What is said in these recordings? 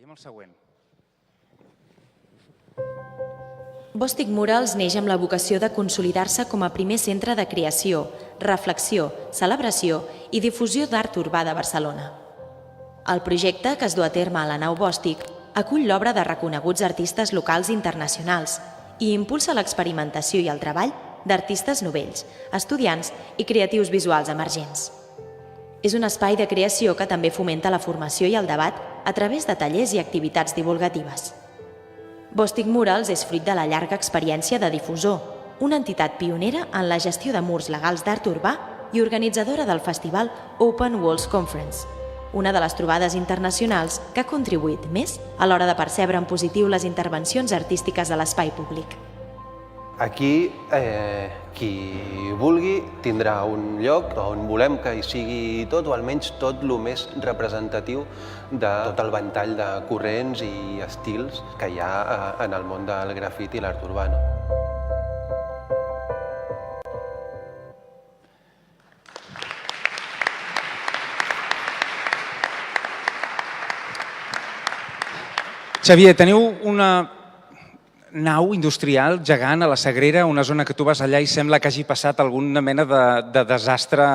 Veiem el següent. Bòstic Murals neix amb la vocació de consolidar-se com a primer centre de creació, reflexió, celebració i difusió d'art urbà de Barcelona. El projecte, que es du a terme a la nau Bòstic, acull l'obra de reconeguts artistes locals i internacionals i impulsa l'experimentació i el treball d'artistes novells, estudiants i creatius visuals emergents. És un espai de creació que també fomenta la formació i el debat a través de tallers i activitats divulgatives. Bòstic Murals és fruit de la llarga experiència de Difusor, una entitat pionera en la gestió de murs legals d'art urbà i organitzadora del festival Open Walls Conference, una de les trobades internacionals que ha contribuït més a l'hora de percebre en positiu les intervencions artístiques a l'espai públic. Aquí, qui vulgui tindrà un lloc on volem que hi sigui tot, o almenys tot el més representatiu de tot el ventall de corrents i estils que hi ha en el món del grafiti i l'art urbà. Xavier, teniu una nau industrial gegant a la Sagrera, una zona que tu vas allà i sembla que hagi passat alguna mena de desastre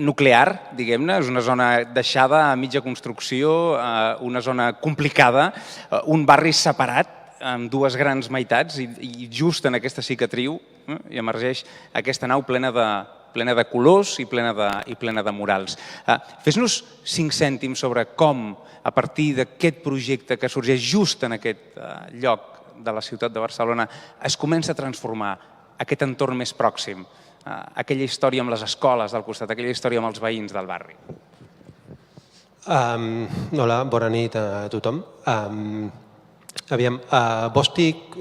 nuclear, diguem-ne. És una zona deixada a mitja construcció, una zona complicada, un barri separat amb dues grans meitats i just en aquesta cicatriu hi emergeix aquesta nau plena de colors i plena de murals. Fes-nos 5 cèntims sobre com, a partir d'aquest projecte que sorgeix just en aquest lloc de la ciutat de Barcelona, es comença a transformar aquest entorn més pròxim, aquella història amb les escoles del costat, aquella història amb els veïns del barri. Hola, bona nit a tothom. Aviam, Bòstic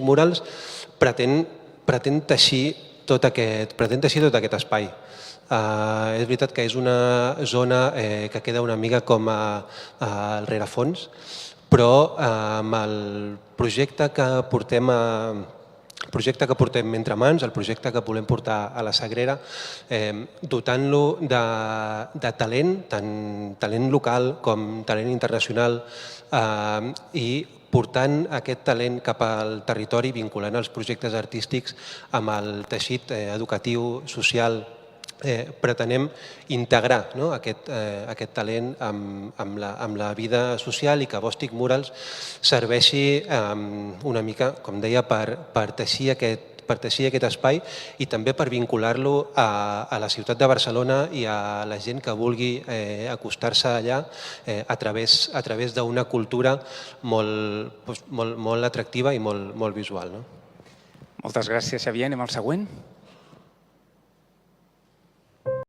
Murals pretén teixir tot aquest espai. És veritat que és una zona que queda una mica com al rerefons, però amb el projecte que portem entre mans, el projecte que volem portar a la Sagrera, dotant-lo de talent, tant talent local com talent internacional, i portant aquest talent cap al territori, vinculant els projectes artístics amb el teixit educatiu, social. Pretenem integrar aquest talent amb la vida social i que Bòstic Murals serveixi una mica, com deia, per teixir aquest espai i també per vincular-lo a la ciutat de Barcelona i a la gent que vulgui acostar-se allà a través d'una cultura molt atractiva i molt visual. Moltes gràcies, Xavier. Anem al següent.